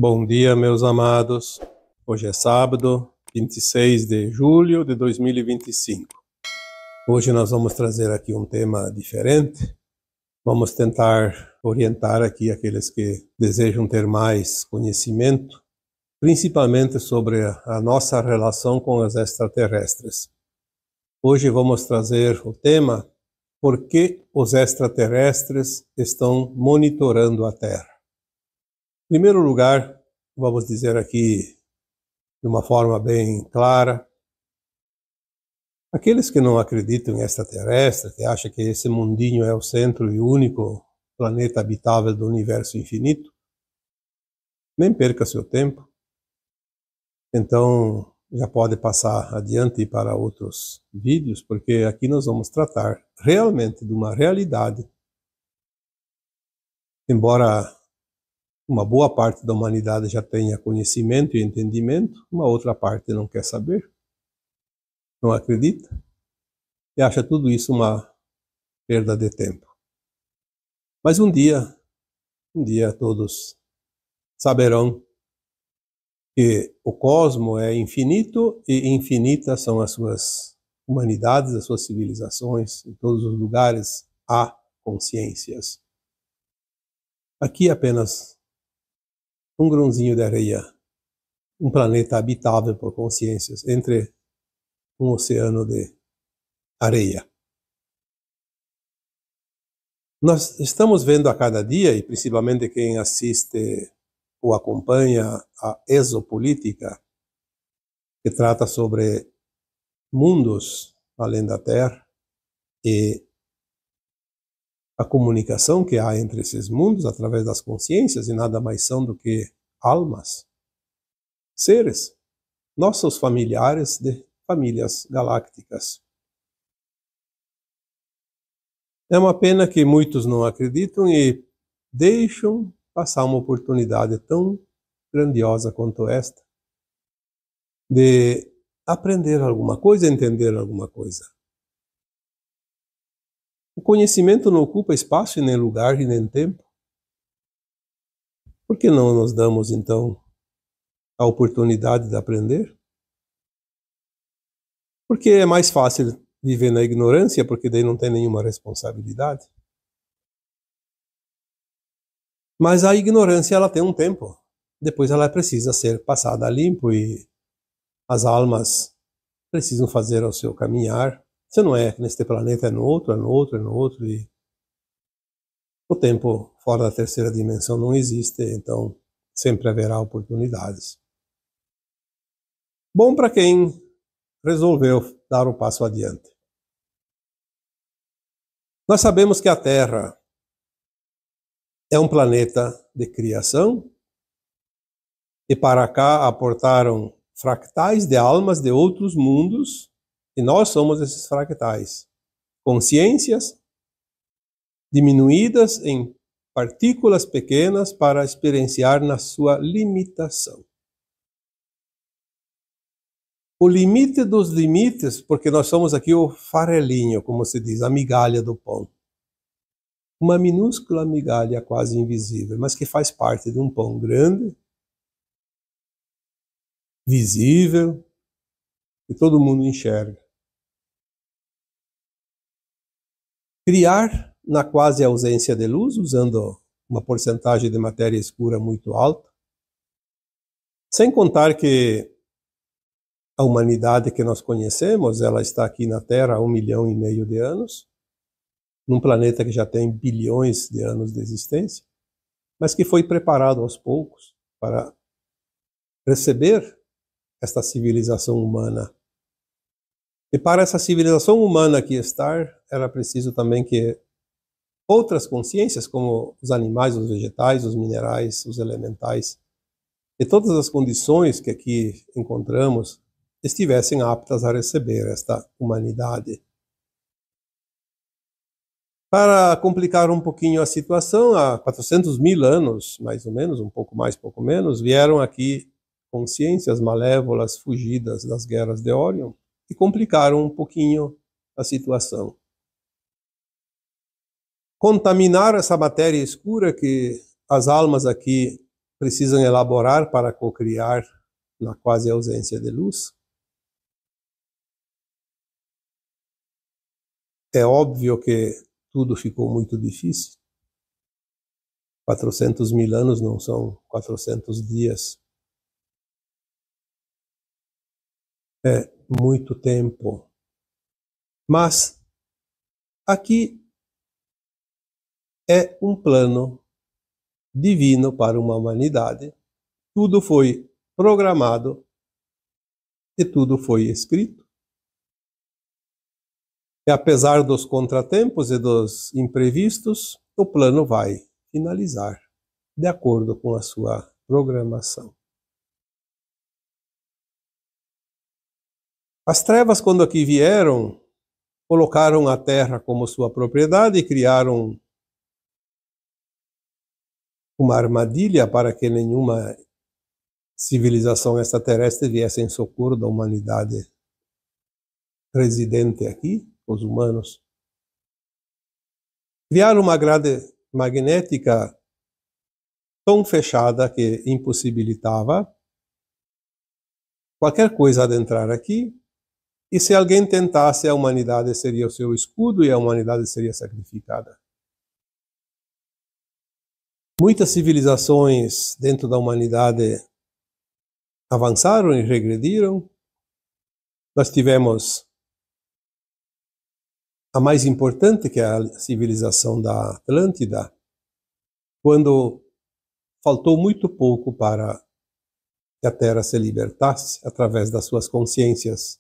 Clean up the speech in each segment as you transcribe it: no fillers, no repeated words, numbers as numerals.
Bom dia, meus amados. Hoje é sábado, 26 de julho de 2025. Hoje nós vamos trazer aqui um tema diferente. Vamos tentar orientar aqui aqueles que desejam ter mais conhecimento, principalmente sobre a nossa relação com os extraterrestres. Hoje vamos trazer o tema: por que os extraterrestres estão monitorando a Terra? Em primeiro lugar, vamos dizer aqui de uma forma bem clara, aqueles que não acreditam em extraterrestres, que acham que esse mundinho é o centro e único planeta habitável do universo infinito, nem perca seu tempo. Então, já pode passar adiante para outros vídeos, porque aqui nós vamos tratar realmente de uma realidade. Embora uma boa parte da humanidade já tenha conhecimento e entendimento, uma outra parte não quer saber, não acredita, e acha tudo isso uma perda de tempo. Mas um dia todos saberão que o cosmo é infinito e infinitas são as suas humanidades, as suas civilizações, em todos os lugares há consciências. Aqui apenas um grãozinho de areia, um planeta habitável por consciências, entre um oceano de areia. Nós estamos vendo a cada dia, e principalmente quem assiste ou acompanha a exopolítica, que trata sobre mundos além da Terra e a comunicação que há entre esses mundos através das consciências, e nada mais são do que almas, seres, nossos familiares de famílias galácticas. É uma pena que muitos não acreditam e deixam passar uma oportunidade tão grandiosa quanto esta de aprender alguma coisa, entender alguma coisa. O conhecimento não ocupa espaço e nem lugar e nem tempo. Por que não nos damos, então, a oportunidade de aprender? Porque é mais fácil viver na ignorância, porque daí não tem nenhuma responsabilidade. Mas a ignorância, ela tem um tempo. Depois ela precisa ser passada a limpo e as almas precisam fazer o seu caminhar. Se não é neste planeta, é no outro, é no outro, é no outro. E o tempo fora da terceira dimensão não existe, então sempre haverá oportunidades. Bom para quem resolveu dar um passo adiante. Nós sabemos que a Terra é um planeta de criação e para cá aportaram fractais de almas de outros mundos e nós somos esses fractais. Consciências diminuídas em partículas pequenas para experienciar na sua limitação. O limite dos limites, porque nós somos aqui o farelinho, como se diz, a migalha do pão. Uma minúscula migalha quase invisível, mas que faz parte de um pão grande, visível, que todo mundo enxerga. Criar na quase ausência de luz, usando uma porcentagem de matéria escura muito alta, sem contar que a humanidade que nós conhecemos, ela está aqui na Terra há 1,5 milhão de anos, num planeta que já tem bilhões de anos de existência, mas que foi preparado aos poucos para receber esta civilização humana. E para essa civilização humana aqui estar, era preciso também que outras consciências, como os animais, os vegetais, os minerais, os elementais, e todas as condições que aqui encontramos, estivessem aptas a receber esta humanidade. Para complicar um pouquinho a situação, há 400.000 anos, mais ou menos, um pouco mais, pouco menos, vieram aqui consciências malévolas fugidas das guerras de Orion e complicaram um pouquinho a situação. Contaminar essa matéria escura que as almas aqui precisam elaborar para cocriar na quase ausência de luz. É óbvio que tudo ficou muito difícil. 400.000 anos não são 400 dias. É muito tempo. Mas aqui é um plano divino para uma humanidade. Tudo foi programado e tudo foi escrito. E apesar dos contratempos e dos imprevistos, o plano vai finalizar de acordo com a sua programação. As trevas, quando aqui vieram, colocaram a terra como sua propriedade e criaram uma armadilha para que nenhuma civilização extraterrestre viesse em socorro da humanidade residente aqui, os humanos. Criaram uma grade magnética tão fechada que impossibilitava qualquer coisa adentrar aqui, e se alguém tentasse, a humanidade seria o seu escudo e a humanidade seria sacrificada. Muitas civilizações dentro da humanidade avançaram e regrediram. Nós tivemos a mais importante, que é a civilização da Atlântida, quando faltou muito pouco para que a Terra se libertasse através das suas consciências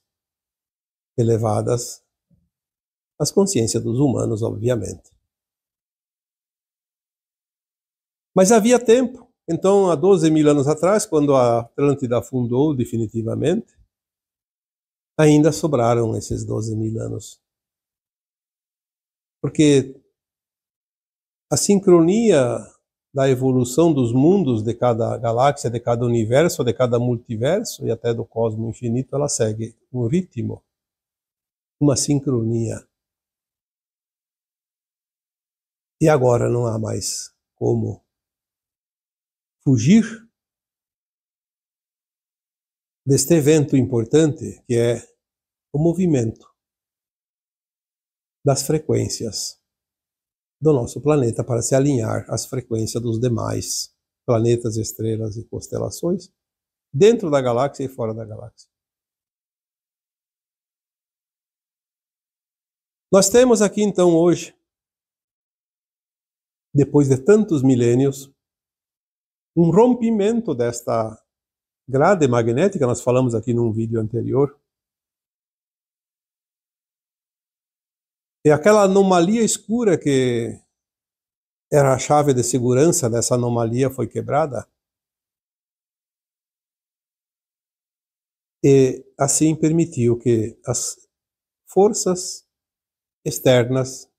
elevadas, as consciências dos humanos, obviamente. Mas havia tempo. Então, há 12.000 anos atrás, quando a Atlântida afundou definitivamente, ainda sobraram esses 12.000 anos. Porque a sincronia da evolução dos mundos de cada galáxia, de cada universo, de cada multiverso e até do cosmos infinito, ela segue um ritmo, uma sincronia. E agora não há mais como fugir deste evento importante, que é o movimento das frequências do nosso planeta para se alinhar às frequências dos demais planetas, estrelas e constelações, dentro da galáxia e fora da galáxia. Nós temos aqui então hoje, depois de tantos milênios, um rompimento desta grade magnética. Nós falamos aqui num vídeo anterior. E aquela anomalia escura que era a chave de segurança dessa anomalia foi quebrada. E assim permitiu que as forças externas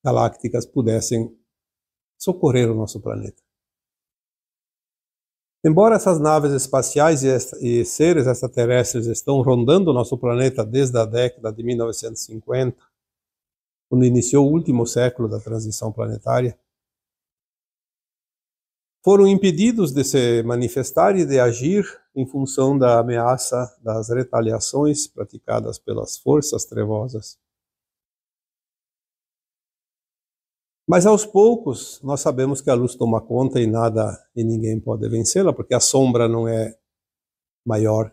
galácticas pudessem socorrer o nosso planeta. Embora essas naves espaciais e seres extraterrestres estão rondando o nosso planeta desde a década de 1950, quando iniciou o último século da transição planetária, foram impedidos de se manifestar e de agir em função da ameaça das retaliações praticadas pelas forças trevosas. Mas aos poucos nós sabemos que a luz toma conta e nada e ninguém pode vencê-la, porque a sombra não é maior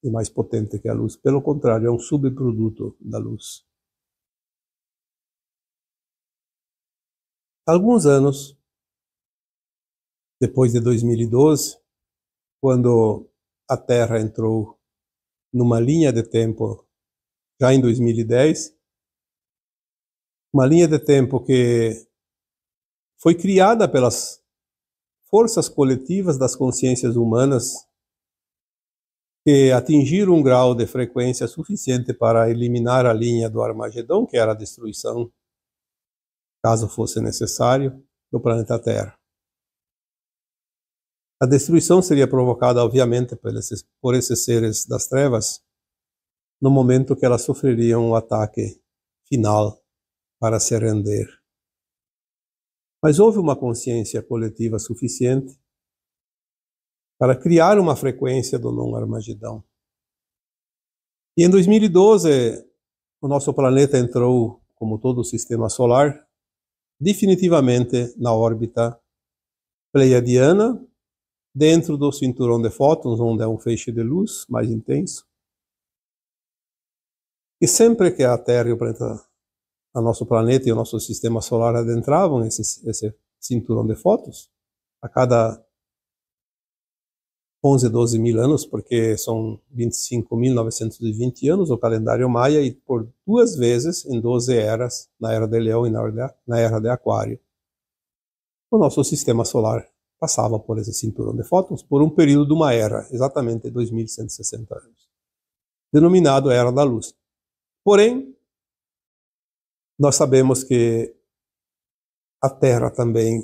e mais potente que a luz. Pelo contrário, é um subproduto da luz. Alguns anos depois de 2012, quando a Terra entrou numa linha de tempo, já em 2010, uma linha de tempo que foi criada pelas forças coletivas das consciências humanas, que atingiram um grau de frequência suficiente para eliminar a linha do Armagedon, que era a destruição, caso fosse necessário, do planeta Terra. A destruição seria provocada, obviamente, por esses seres das trevas, no momento que elas sofreriam o ataque final para se render. Mas houve uma consciência coletiva suficiente para criar uma frequência do não-Armagedão. E em 2012, o nosso planeta entrou, como todo o sistema solar, definitivamente na órbita pleiadiana, dentro do cinturão de fótons, onde é um feixe de luz mais intenso. E sempre que a Terra e o nosso planeta e o nosso sistema solar adentravam esse cinturão de fótons, a cada 11, 12 mil anos, porque são 25.920 anos o calendário maia, e por 2 vezes em 12 eras, na Era de Leão e na Era de Aquário, o nosso sistema solar passava por esse cinturão de fótons por um período de uma era, exatamente 2.160 anos, denominado Era da Luz. Porém, nós sabemos que a Terra também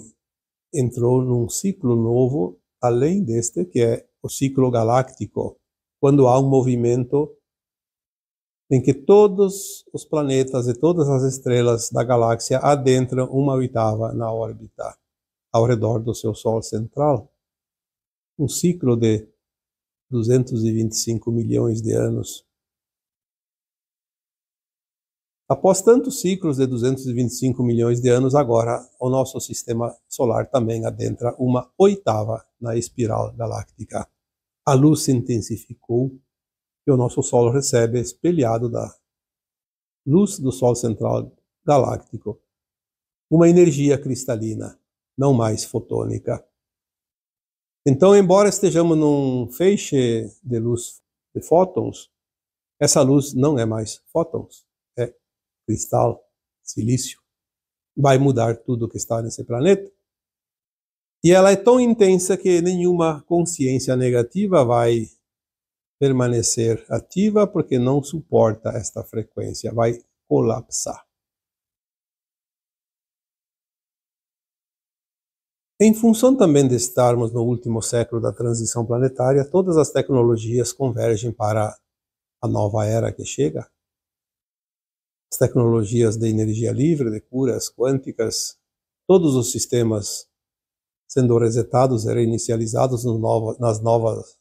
entrou num ciclo novo, além deste, que é o ciclo galáctico, quando há um movimento em que todos os planetas e todas as estrelas da galáxia adentram 1/8 na órbita ao redor do seu Sol central. Um ciclo de 225 milhões de anos. Após tantos ciclos de 225 milhões de anos, agora o nosso sistema solar também adentra 1/8 na espiral galáctica. A luz se intensificou e o nosso Sol recebe, espelhado da luz do Sol central galáctico, uma energia cristalina, não mais fotônica. Então, embora estejamos num feixe de luz de fótons, essa luz não é mais fótons, é cristal, silício. Vai mudar tudo que está nesse planeta. E ela é tão intensa que nenhuma consciência negativa vai permanecer ativa, porque não suporta esta frequência, vai colapsar. Em função também de estarmos no último século da transição planetária, todas as tecnologias convergem para a nova era que chega. As tecnologias de energia livre, de curas quânticas, todos os sistemas sendo resetados e reinicializados nas novas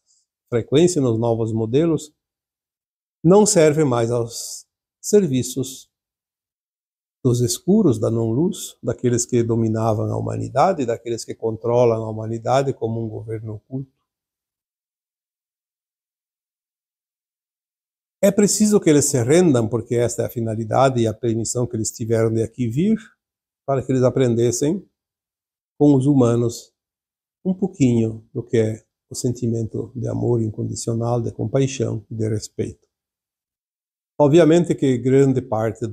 frequências, nos novos modelos, não servem mais aos serviços dos escuros, da não-luz, daqueles que dominavam a humanidade, daqueles que controlam a humanidade como um governo oculto. É preciso que eles se rendam, porque esta é a finalidade e a permissão que eles tiveram de aqui vir, para que eles aprendessem com os humanos um pouquinho do que é o sentimento de amor incondicional, de compaixão e de respeito. Obviamente que grande parte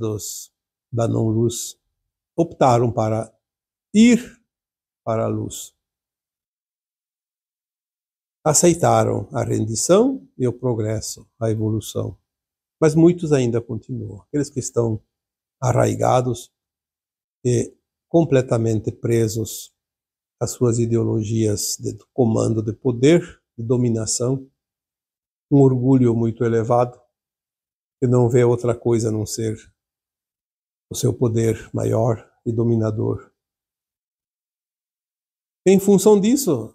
da não-luz optaram para ir para a luz. Aceitaram a rendição e o progresso, a evolução. Mas muitos ainda continuam. Aqueles que estão arraigados e completamente presos às suas ideologias de comando, de poder, de dominação, um orgulho muito elevado, que não vê outra coisa a não ser o seu poder maior e dominador. Em função disso,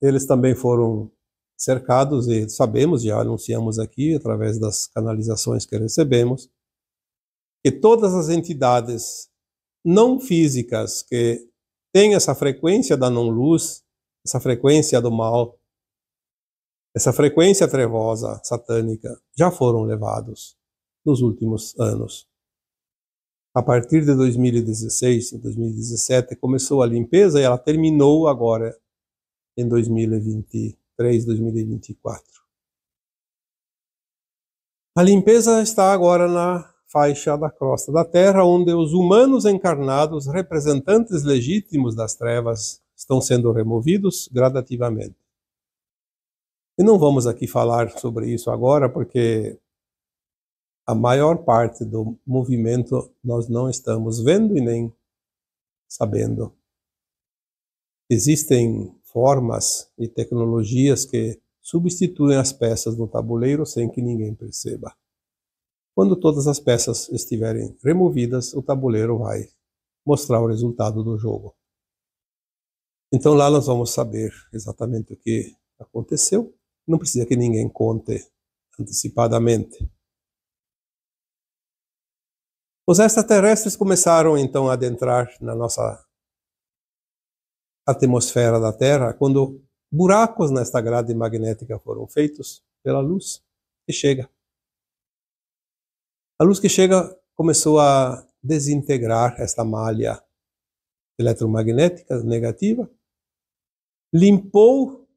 eles também foram cercados, e sabemos, já anunciamos aqui, através das canalizações que recebemos, que todas as entidades não físicas que têm essa frequência da não-luz, essa frequência do mal, essa frequência trevosa, satânica, já foram levados nos últimos anos. A partir de 2016, 2017, começou a limpeza e ela terminou agora em 2023, 2024. A limpeza está agora na faixa da crosta da Terra, onde os humanos encarnados, representantes legítimos das trevas, estão sendo removidos gradativamente. E não vamos aqui falar sobre isso agora, porque a maior parte do movimento nós não estamos vendo e nem sabendo. Existem formas e tecnologias que substituem as peças no tabuleiro sem que ninguém perceba. Quando todas as peças estiverem removidas, o tabuleiro vai mostrar o resultado do jogo. Então lá nós vamos saber exatamente o que Aconteceu. Não precisa que ninguém conte antecipadamente. Os extraterrestres começaram então a adentrar na nossa atmosfera da Terra quando buracos nesta grade magnética foram feitos pela luz que chega. A luz que chega começou a desintegrar esta malha eletromagnética negativa, limpou,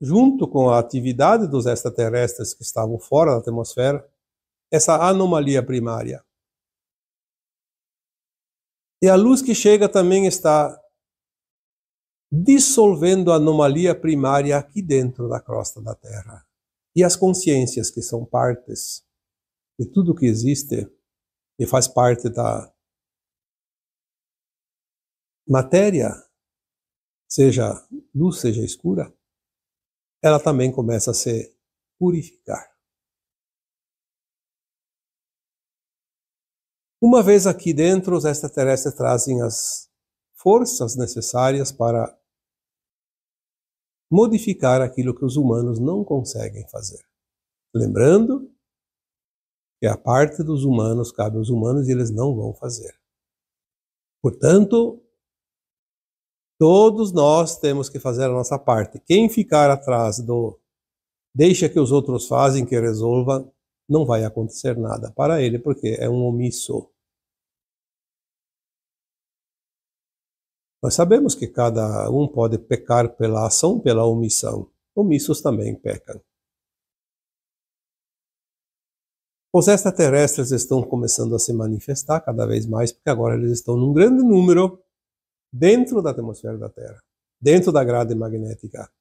junto com a atividade dos extraterrestres que estavam fora da atmosfera, essa anomalia primária. E a luz que chega também está dissolvendo a anomalia primária aqui dentro da crosta da Terra. E as consciências que são partes de tudo que existe e faz parte da matéria, seja luz, seja escura, ela também começa a se purificar. Uma vez aqui dentro, os extraterrestres trazem as forças necessárias para modificar aquilo que os humanos não conseguem fazer. Lembrando que a parte dos humanos cabe aos humanos e eles não vão fazer. Portanto, todos nós temos que fazer a nossa parte. Quem ficar atrás do deixa que os outros fazem, que resolvam, não vai acontecer nada para ele, porque é um omisso. Nós sabemos que cada um pode pecar pela ação, pela omissão. Omissos também pecam. Os extraterrestres estão começando a se manifestar cada vez mais, porque agora eles estão num grande número dentro da atmosfera da Terra, dentro da grade magnética.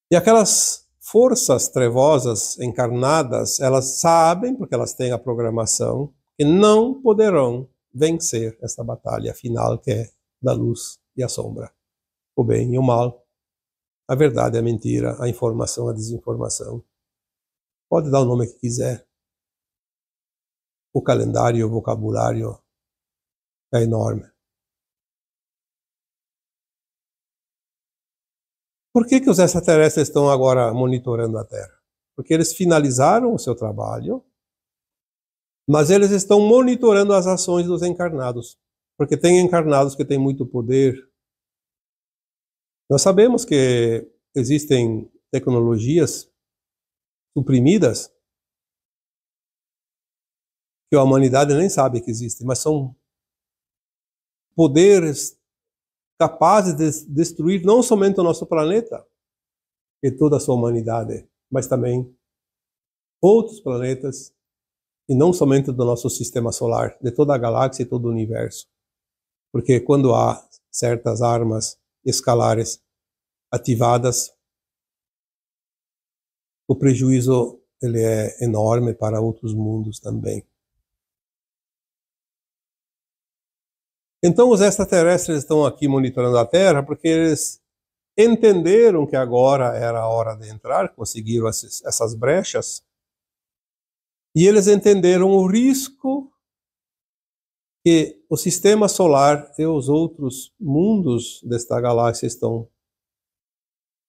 E aquelas forças trevosas encarnadas, elas sabem, porque elas têm a programação, que não poderão vencer esta batalha final que é da luz e a sombra, o bem e o mal, a verdade e a mentira, a informação e a desinformação. Pode dar o nome que quiser. O calendário, o vocabulário é enorme. Por que os extraterrestres estão agora monitorando a Terra? Porque eles finalizaram o seu trabalho, mas eles estão monitorando as ações dos encarnados. Porque tem encarnados que têm muito poder. Nós sabemos que existem tecnologias suprimidas que a humanidade nem sabe que existem, mas são poderes capazes de destruir não somente o nosso planeta e toda a sua humanidade, mas também outros planetas, e não somente do nosso sistema solar, de toda a galáxia e todo o universo. Porque quando há certas armas escalares ativadas, o prejuízo ele é enorme para outros mundos também. Então os extraterrestres estão aqui monitorando a Terra porque eles entenderam que agora era a hora de entrar, conseguiram essas brechas, e eles entenderam o risco que o sistema solar e os outros mundos desta galáxia estão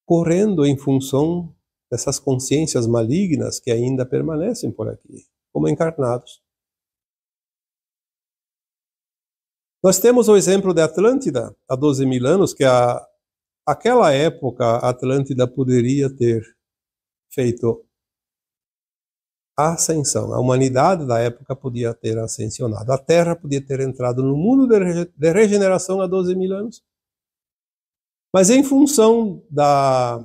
correndo em função dessas consciências malignas que ainda permanecem por aqui, como encarnados. Nós temos o exemplo de Atlântida, há 12.000 anos, que aquela época a Atlântida poderia ter feito a ascensão. A humanidade da época podia ter ascensionado. A Terra podia ter entrado no mundo de regeneração há 12.000 anos. Mas em função da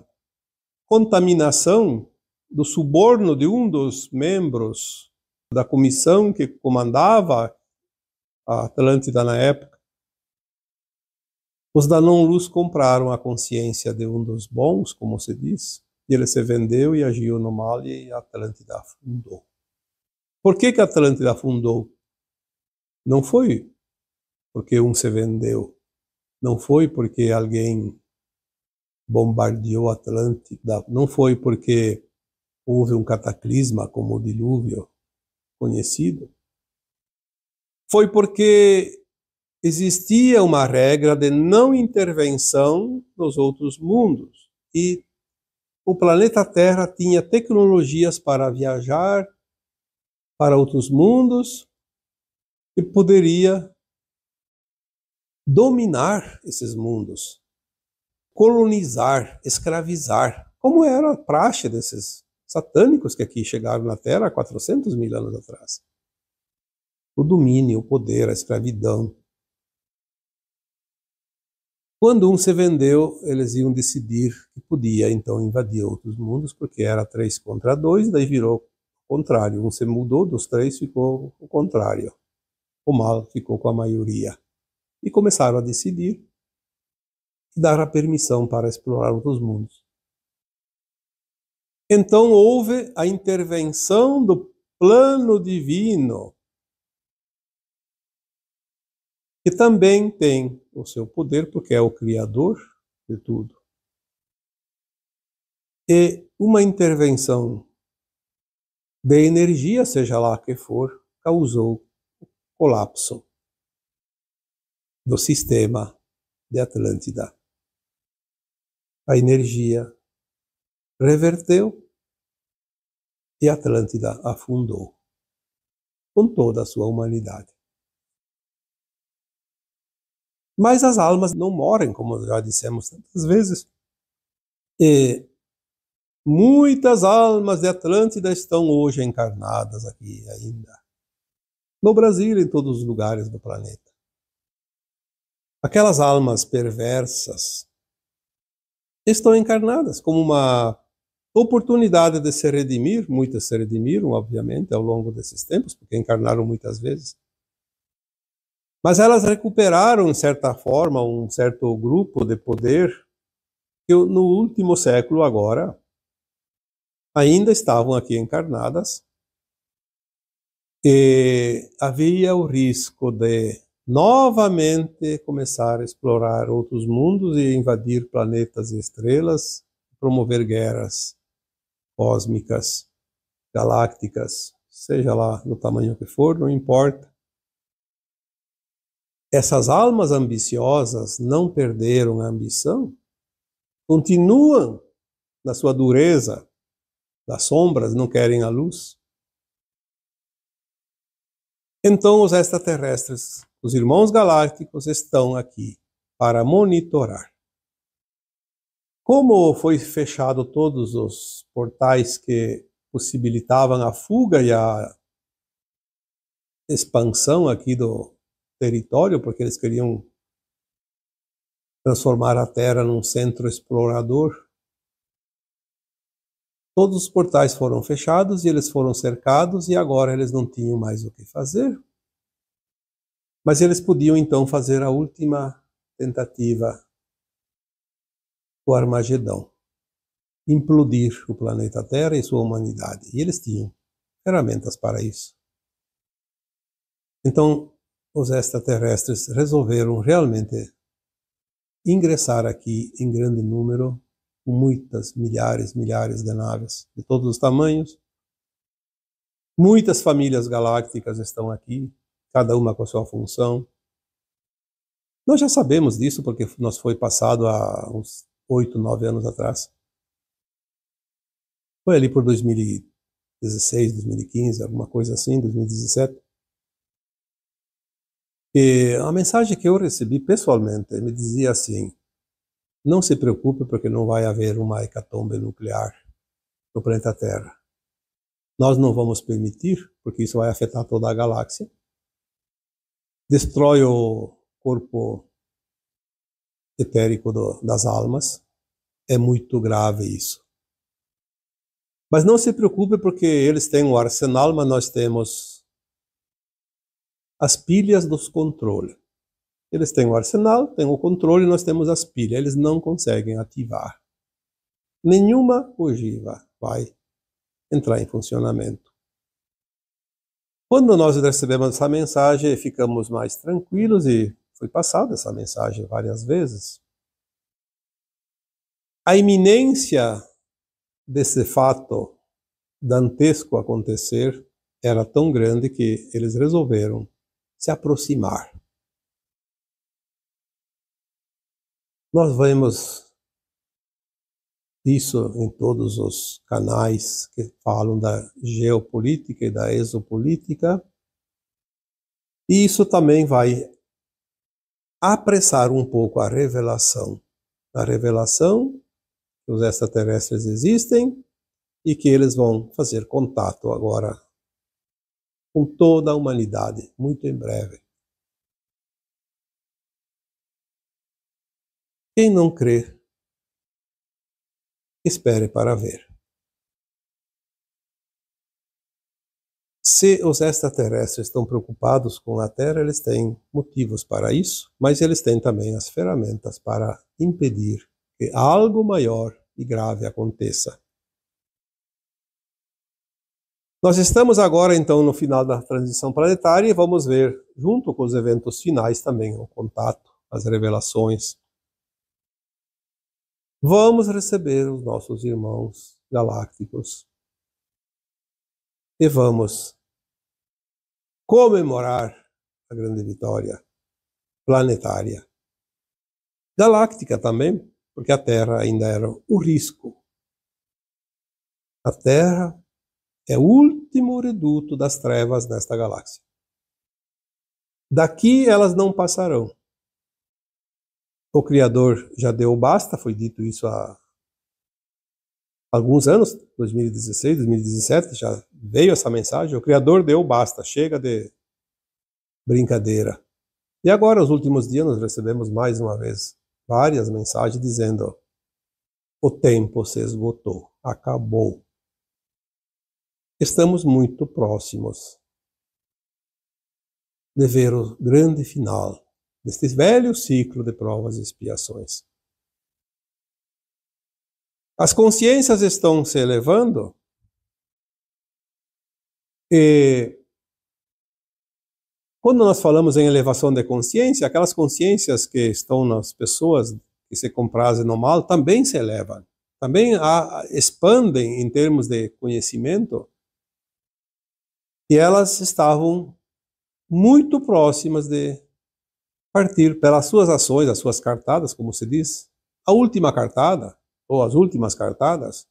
contaminação, do suborno de um dos membros da comissão que comandava a Atlântida na época, os da não-luz compraram a consciência de um dos bons, como se diz, e ele se vendeu e agiu no mal e a Atlântida afundou. Por que a Atlântida afundou? Não foi porque um se vendeu, não foi porque alguém bombardeou a Atlântida, não foi porque houve um cataclisma como o dilúvio conhecido. Foi porque existia uma regra de não intervenção nos outros mundos. E o planeta Terra tinha tecnologias para viajar para outros mundos e poderia dominar esses mundos, colonizar, escravizar, como era a praxe desses satânicos que aqui chegaram na Terra há 400 mil anos atrás. O domínio, o poder, a escravidão. Quando um se vendeu, eles iam decidir que podia então invadir outros mundos, porque era 3 contra 2, daí virou o contrário. Um se mudou, dos 3 ficou o contrário. O mal ficou com a maioria. E começaram a decidir e dar a permissão para explorar outros mundos. Então houve a intervenção do plano divino, que também tem o seu poder, porque é o Criador de tudo. E uma intervenção de energia, seja lá que for, causou o colapso do sistema de Atlântida. A energia reverteu e Atlântida afundou com toda a sua humanidade. Mas as almas não morrem, como já dissemos tantas vezes. E muitas almas de Atlântida estão hoje encarnadas aqui ainda. No Brasil e em todos os lugares do planeta. Aquelas almas perversas estão encarnadas como uma oportunidade de se redimir. Muitas se redimiram, obviamente, ao longo desses tempos, porque encarnaram muitas vezes. Mas elas recuperaram, de certa forma, um certo grupo de poder que no último século agora ainda estavam aqui encarnadas e havia o risco de novamente começar a explorar outros mundos e invadir planetas e estrelas, promover guerras cósmicas, galácticas, seja lá do tamanho que for, não importa. Essas almas ambiciosas não perderam a ambição, continuam na sua dureza das sombras, não querem a luz. Então os extraterrestres, os irmãos galácticos, estão aqui para monitorar. Como foi fechado todos os portais que possibilitavam a fuga e a expansão aqui do território, porque eles queriam transformar a Terra num centro explorador, todos os portais foram fechados e eles foram cercados e agora eles não tinham mais o que fazer. Mas eles podiam então fazer a última tentativa, o Armagedão, implodir o planeta Terra e sua humanidade. E eles tinham ferramentas para isso. Então, os extraterrestres resolveram realmente ingressar aqui em grande número, com muitas, milhares de naves, de todos os tamanhos. Muitas famílias galácticas estão aqui, cada uma com a sua função. Nós já sabemos disso, porque nos foi passado há uns 8, 9 anos atrás. Foi ali por 2016, 2015, alguma coisa assim, 2017. E a mensagem que eu recebi pessoalmente me dizia assim: não se preocupe porque não vai haver uma hecatombe nuclear no planeta Terra. Nós não vamos permitir, porque isso vai afetar toda a galáxia. Destrói o corpo etérico das almas. É muito grave isso. Mas não se preocupe porque eles têm um arsenal, mas nós temos as pilhas dos controles. Eles têm o arsenal, têm o controle, nós temos as pilhas. Eles não conseguem ativar. Nenhuma ogiva vai entrar em funcionamento. Quando nós recebemos essa mensagem, ficamos mais tranquilos e foi passada essa mensagem várias vezes. A iminência desse fato dantesco acontecer era tão grande que eles resolveram se aproximar. Nós vemos isso em todos os canais que falam da geopolítica e da exopolítica, e isso também vai apressar um pouco a revelação que os extraterrestres existem e que eles vão fazer contato agora com toda a humanidade, muito em breve. Quem não crê, espere para ver. Se os extraterrestres estão preocupados com a Terra, eles têm motivos para isso, mas eles têm também as ferramentas para impedir que algo maior e grave aconteça. Nós estamos agora, então, no final da transição planetária e vamos ver, junto com os eventos finais também, o contato, as revelações. Vamos receber os nossos irmãos galácticos e vamos comemorar a grande vitória planetária. Galáctica também, porque a Terra ainda era o risco. A Terra é o último reduto das trevas nesta galáxia. Daqui elas não passarão. O Criador já deu basta, foi dito isso há alguns anos, 2016, 2017, já veio essa mensagem. O Criador deu basta, chega de brincadeira. E agora, nos últimos dias, nós recebemos mais uma vez várias mensagens dizendo: o tempo se esgotou, acabou. Estamos muito próximos de ver o grande final deste velho ciclo de provas e expiações. As consciências estão se elevando e quando nós falamos em elevação de consciência, aquelas consciências que estão nas pessoas que se comprazem no mal também se elevam, também expandem em termos de conhecimento, e elas estavam muito próximas de partir pelas suas ações, as suas cartadas, como se diz, a última cartada, ou as últimas cartadas,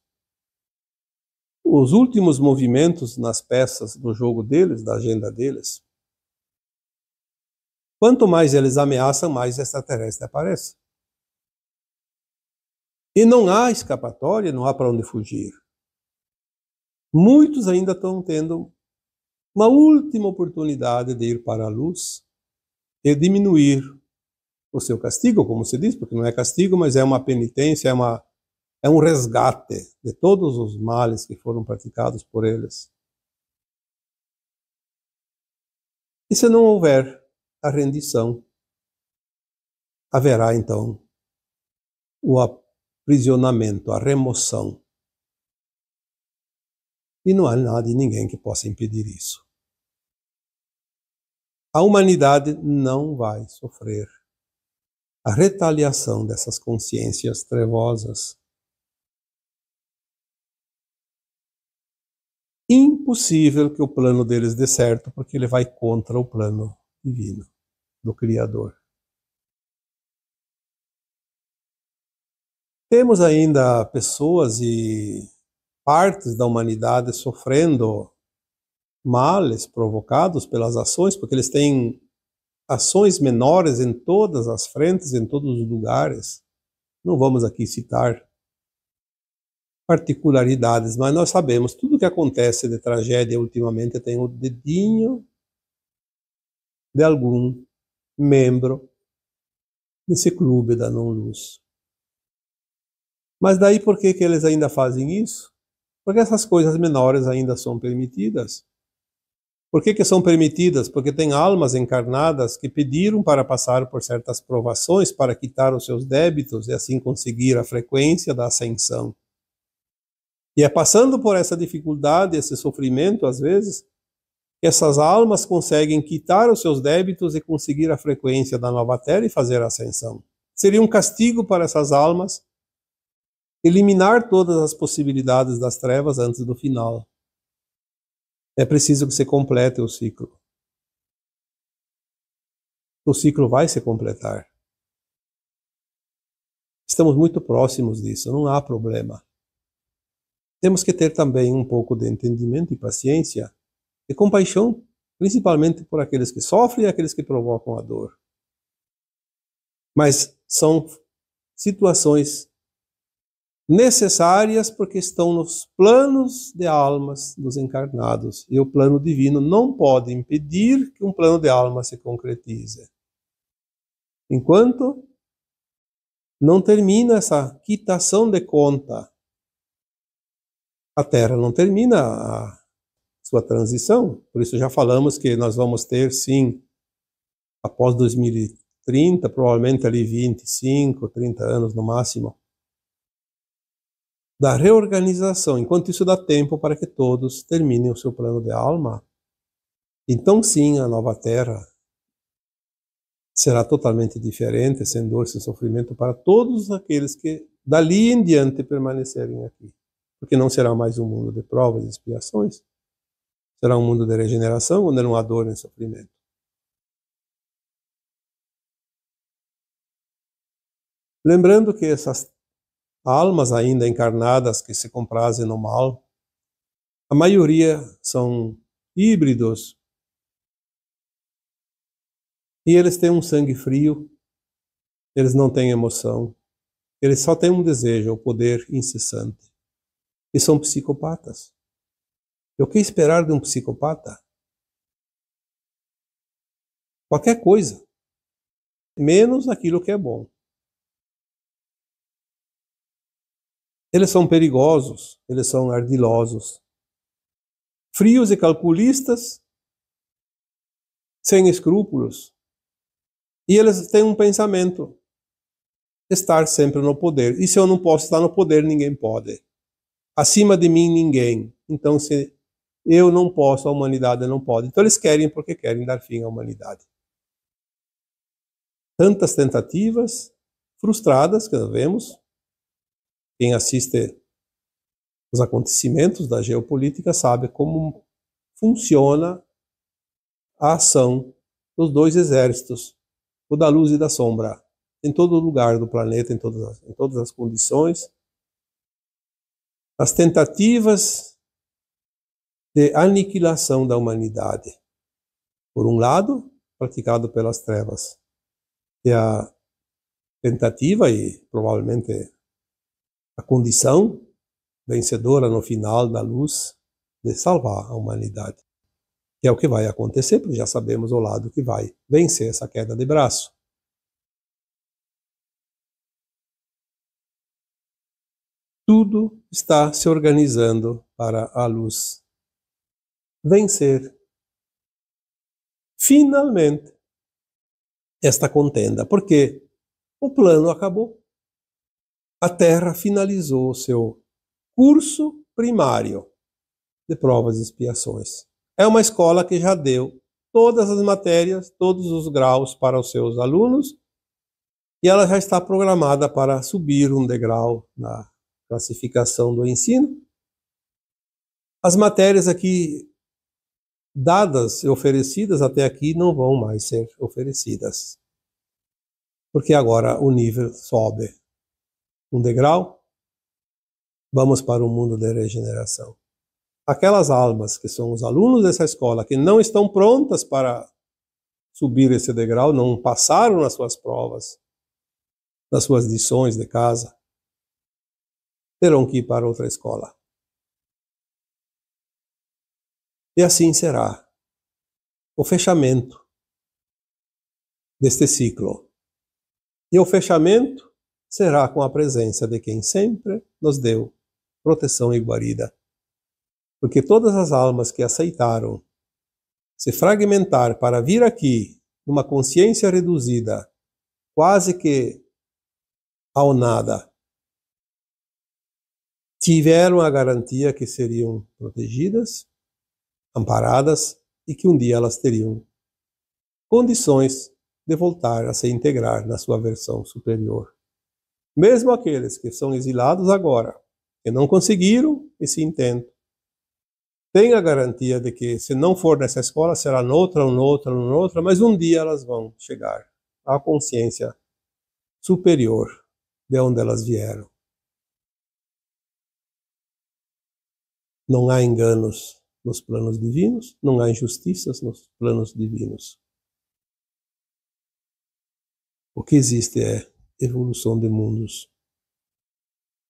os últimos movimentos nas peças do jogo deles, da agenda deles. Quanto mais eles ameaçam, mais extraterrestre aparece. E não há escapatória, não há para onde fugir. Muitos ainda estão tendo uma última oportunidade de ir para a luz e diminuir o seu castigo, como se diz, porque não é castigo, mas é uma penitência, é um resgate de todos os males que foram praticados por eles. E se não houver a rendição, haverá então o aprisionamento, a remoção. E não há nada e ninguém que possa impedir isso. A humanidade não vai sofrer a retaliação dessas consciências trevosas. Impossível que o plano deles dê certo, porque ele vai contra o plano divino do Criador. Temos ainda pessoas e partes da humanidade sofrendo males provocados pelas ações, porque eles têm ações menores em todas as frentes, em todos os lugares. Não vamos aqui citar particularidades, mas nós sabemos, tudo que acontece de tragédia ultimamente tem o dedinho de algum membro desse clube da não-luz. Mas daí por que eles ainda fazem isso? Porque essas coisas menores ainda são permitidas. Por que são permitidas? Porque tem almas encarnadas que pediram para passar por certas provações para quitar os seus débitos e assim conseguir a frequência da ascensão. E é passando por essa dificuldade, esse sofrimento, às vezes, que essas almas conseguem quitar os seus débitos e conseguir a frequência da nova Terra e fazer a ascensão. Seria um castigo para essas almas eliminar todas as possibilidades das trevas antes do final. É preciso que se complete o ciclo. O ciclo vai se completar. Estamos muito próximos disso, não há problema. Temos que ter também um pouco de entendimento e paciência e compaixão, principalmente por aqueles que sofrem e aqueles que provocam a dor. Mas são situações necessárias porque estão nos planos de almas dos encarnados. E o plano divino não pode impedir que um plano de alma se concretize. Enquanto não termina essa quitação de conta, a Terra não termina a sua transição. Por isso já falamos que nós vamos ter, sim, após 2030, provavelmente ali 25, 30 anos no máximo, da reorganização. Enquanto isso dá tempo para que todos terminem o seu plano de alma, então sim, a nova Terra será totalmente diferente, sem dor, sem sofrimento, para todos aqueles que dali em diante permanecerem aqui. Porque não será mais um mundo de provas e expiações, será um mundo de regeneração, onde não há dor nem sofrimento. Lembrando que essas almas ainda encarnadas que se comprazem no mal, a maioria são híbridos e eles têm um sangue frio, eles não têm emoção, eles só têm um desejo, o poder incessante. E são psicopatas. E o que esperar de um psicopata? Qualquer coisa, menos aquilo que é bom. Eles são perigosos, eles são ardilosos, frios e calculistas, sem escrúpulos. E eles têm um pensamento, estar sempre no poder. E se eu não posso estar no poder, ninguém pode. Acima de mim, ninguém. Então, se eu não posso, a humanidade não pode. Então, eles querem porque querem dar fim à humanidade. Tantas tentativas frustradas que nós vemos. Quem assiste os acontecimentos da geopolítica sabe como funciona a ação dos dois exércitos, o da luz e da sombra, em todo lugar do planeta, em todas as condições. As tentativas de aniquilação da humanidade. Por um lado, praticado pelas trevas, e a tentativa e provavelmente a condição vencedora no final da luz de salvar a humanidade. Que é o que vai acontecer, porque já sabemos o lado que vai vencer essa queda de braço. Tudo está se organizando para a luz vencer finalmente esta contenda, porque o plano acabou. A Terra finalizou o seu curso primário de provas e expiações. É uma escola que já deu todas as matérias, todos os graus para os seus alunos, e ela já está programada para subir um degrau na classificação do ensino. As matérias aqui dadas e oferecidas até aqui não vão mais ser oferecidas, porque agora o nível sobe um degrau, vamos para o mundo da regeneração. Aquelas almas que são os alunos dessa escola, que não estão prontas para subir esse degrau, não passaram nas suas provas, nas suas lições de casa, terão que ir para outra escola. E assim será o fechamento deste ciclo. E o fechamento será com a presença de quem sempre nos deu proteção e guarida. Porque todas as almas que aceitaram se fragmentar para vir aqui numa consciência reduzida, quase que ao nada, tiveram a garantia que seriam protegidas, amparadas e que um dia elas teriam condições de voltar a se integrar na sua versão superior. Mesmo aqueles que são exilados agora, que não conseguiram esse intento, têm a garantia de que, se não for nessa escola, será noutra, mas um dia elas vão chegar à consciência superior de onde elas vieram. Não há enganos nos planos divinos, não há injustiças nos planos divinos. O que existe é evolução de mundos.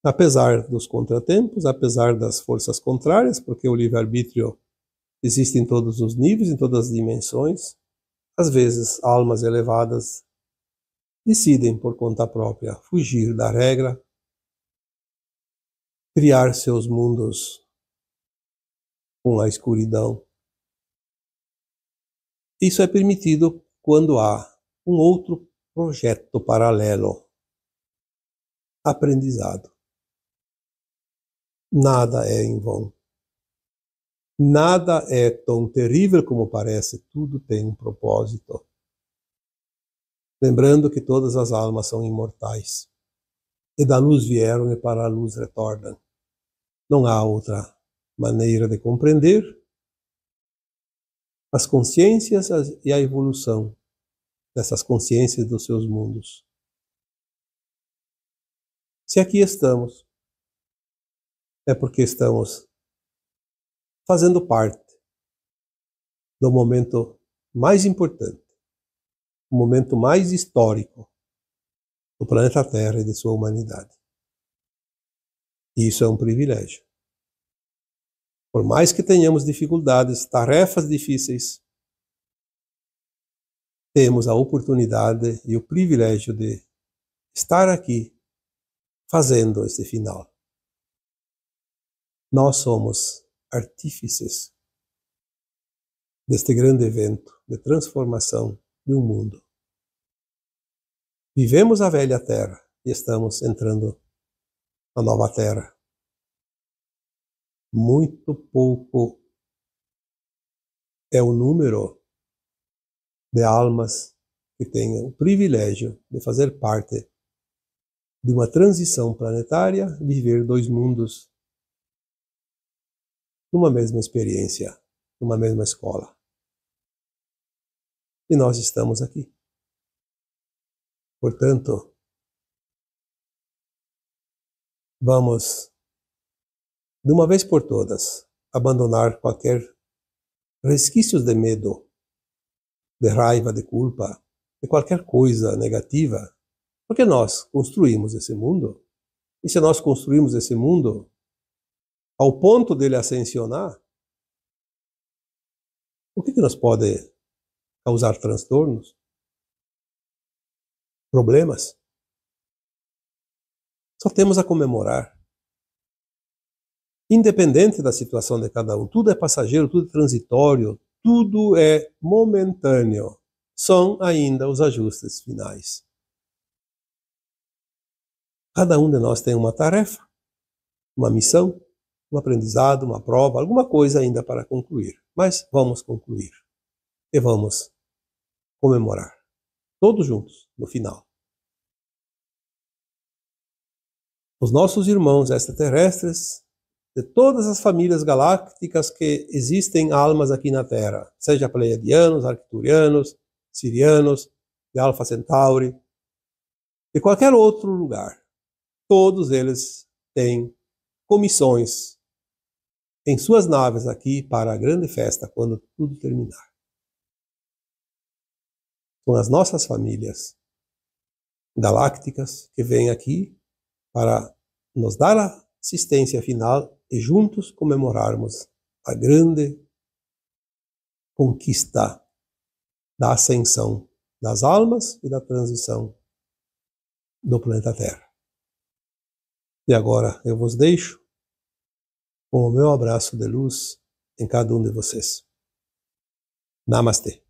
Apesar dos contratempos, apesar das forças contrárias, porque o livre-arbítrio existe em todos os níveis, em todas as dimensões, às vezes almas elevadas decidem por conta própria fugir da regra, criar seus mundos com a escuridão. Isso é permitido quando há um outro projeto paralelo. Aprendizado. Nada é em vão. Nada é tão terrível como parece, tudo tem um propósito. Lembrando que todas as almas são imortais. E da luz vieram e para a luz retornam. Não há outra maneira de compreender as consciências e a evolução dessas consciências dos seus mundos. Se aqui estamos, é porque estamos fazendo parte do momento mais importante, o momento mais histórico do planeta Terra e de sua humanidade. E isso é um privilégio. Por mais que tenhamos dificuldades, tarefas difíceis, temos a oportunidade e o privilégio de estar aqui fazendo esse final. Nós somos artífices deste grande evento de transformação de um mundo. Vivemos a velha Terra e estamos entrando na nova Terra. Muito pouco é o número de almas que tenham o privilégio de fazer parte de uma transição planetária, viver dois mundos numa mesma experiência, numa mesma escola. E nós estamos aqui. Portanto, vamos, de uma vez por todas, abandonar qualquer resquícios de medo, de raiva, de culpa, de qualquer coisa negativa, porque nós construímos esse mundo, e se nós construímos esse mundo ao ponto dele ascensionar, o que nos pode causar transtornos? Problemas? Só temos a comemorar. Independente da situação de cada um, tudo é passageiro, tudo é transitório, tudo é momentâneo. São ainda os ajustes finais. Cada um de nós tem uma tarefa, uma missão, um aprendizado, uma prova, alguma coisa ainda para concluir. Mas vamos concluir. E vamos comemorar. Todos juntos, no final. Os nossos irmãos extraterrestres, de todas as famílias galácticas que existem almas aqui na Terra, seja pleiadianos, arcturianos, sirianos, de Alpha Centauri, de qualquer outro lugar, todos eles têm comissões em suas naves aqui para a grande festa, quando tudo terminar. São as nossas famílias galácticas que vêm aqui para nos dar a assistência final e juntos comemorarmos a grande conquista da ascensão das almas e da transição do planeta Terra. E agora eu vos deixo com o meu abraço de luz em cada um de vocês. Namastê.